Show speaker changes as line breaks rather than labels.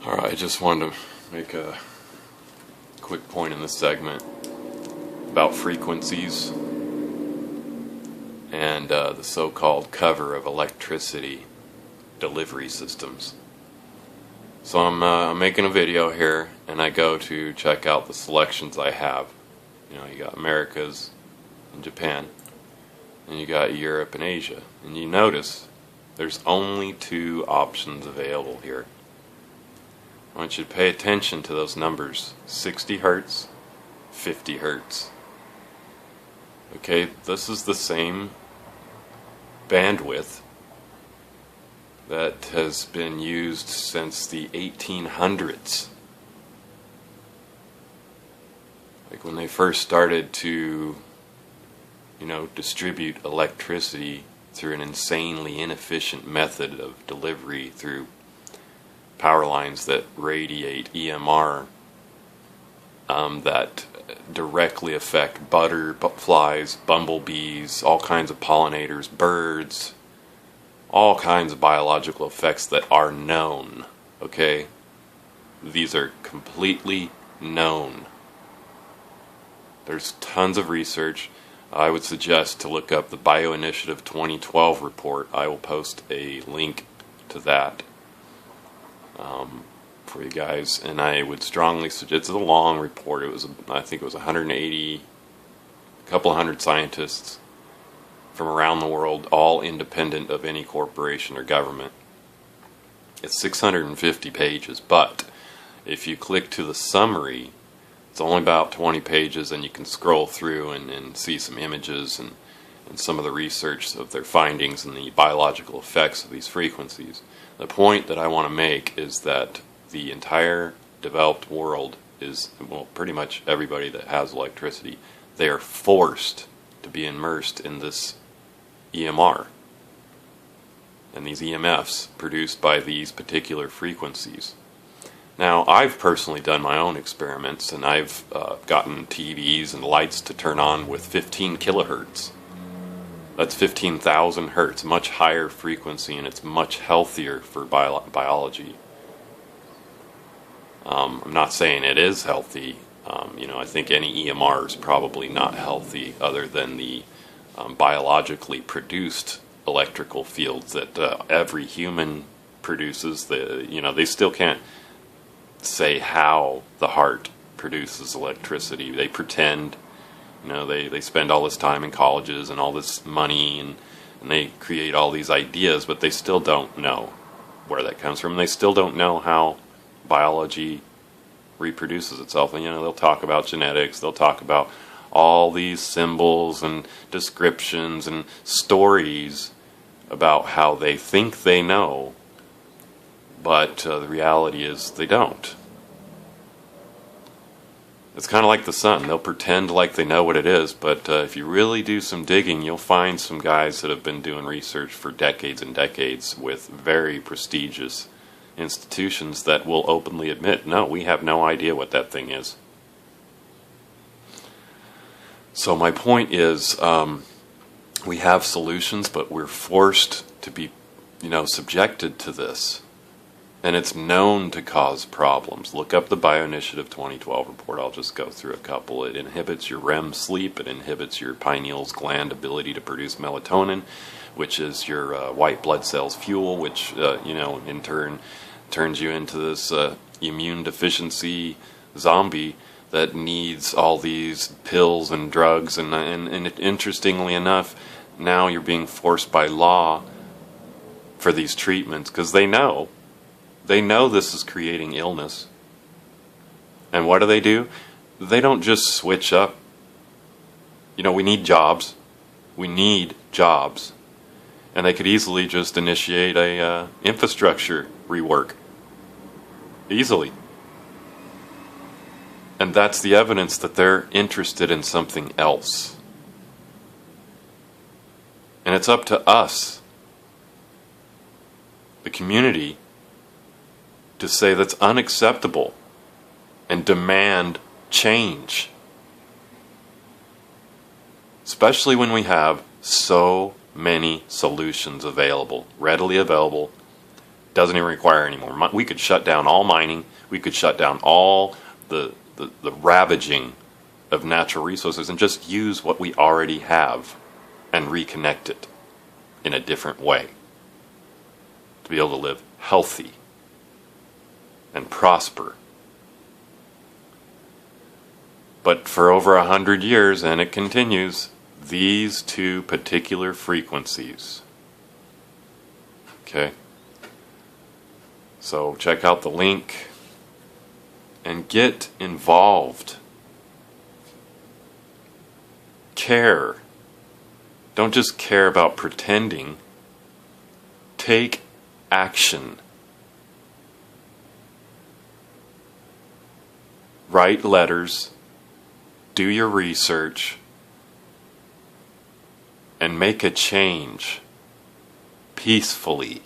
Alright, I just wanted to make a quick point in this segment about frequencies and the so-called cover of electricity delivery systems. So I'm making a video here, and I go to check out the selections I have. You know, you got Americas and Japan, and you got Europe and Asia. And you notice there's only two options available here. I want you to pay attention to those numbers: 60 hertz, 50 hertz. Okay, this is the same bandwidth that has been used since the 1800s. Like when they first started to, distribute electricity through an insanely inefficient method of delivery through power lines that radiate EMR that directly affect butterflies, bumblebees, all kinds of pollinators, birds, all kinds of biological effects that are known. Okay? These are completely known. There's tons of research. I would suggest to look up the Bioinitiative 2012 report. I will post a link to that for you guys, and I would strongly suggest. It's a long report. I think it was 180, a couple hundred scientists from around the world, all independent of any corporation or government. It's 650 pages, but if you click to the summary, it's only about 20 pages, and you can scroll through and see some images and some of the research of their findings and the biological effects of these frequencies. The point that I want to make is that the entire developed world is, well, pretty much everybody that has electricity, they are forced to be immersed in this EMR and these EMFs produced by these particular frequencies. Now, I've personally done my own experiments, and I've gotten TVs and lights to turn on with 15 kilohertz. That's 15,000 hertz, much higher frequency, and it's much healthier for biology. I'm not saying it is healthy. I think any EMR is probably not healthy other than the biologically produced electrical fields that every human produces. They still can't say how the heart produces electricity. They pretend, they spend all this time in colleges and all this money, and they create all these ideas, but they still don't know where that comes from. They still don't know how biology reproduces itself. And they'll talk about genetics, they'll talk about all these symbols and descriptions and stories about how they think they know, but the reality is they don't. It's kind of like the sun. They'll pretend like they know what it is, but if you really do some digging, you'll find some guys that have been doing research for decades and decades with very prestigious institutions that will openly admit, no, we have no idea what that thing is. So my point is, we have solutions, but we're forced to be, subjected to this. And it's known to cause problems. Look up the Bioinitiative 2012 report. I'll just go through a couple. It inhibits your REM sleep. It inhibits your pineal gland ability to produce melatonin, which is your white blood cells fuel, which, in turn turns you into this immune deficiency zombie that needs all these pills and drugs. And interestingly enough, now you're being forced by law for these treatments because they know this is creating illness. And what do? They don't just switch up. We need jobs. We need jobs. And they could easily just initiate a infrastructure rework. Easily. And that's the evidence that they're interested in something else. And it's up to us, the community, to say that's unacceptable and demand change. Especially when we have so many solutions available, readily available, Doesn't even require any more. We could shut down all mining. We could shut down all the ravaging of natural resources and just use what we already have and reconnect it in a different way to be able to live healthy and prosper. But for over 100 years, and it continues, these two particular frequencies. Okay? So check out the link and get involved. Care. Don't just care about pretending. Take action. Write letters. Do your research. And make a change peacefully.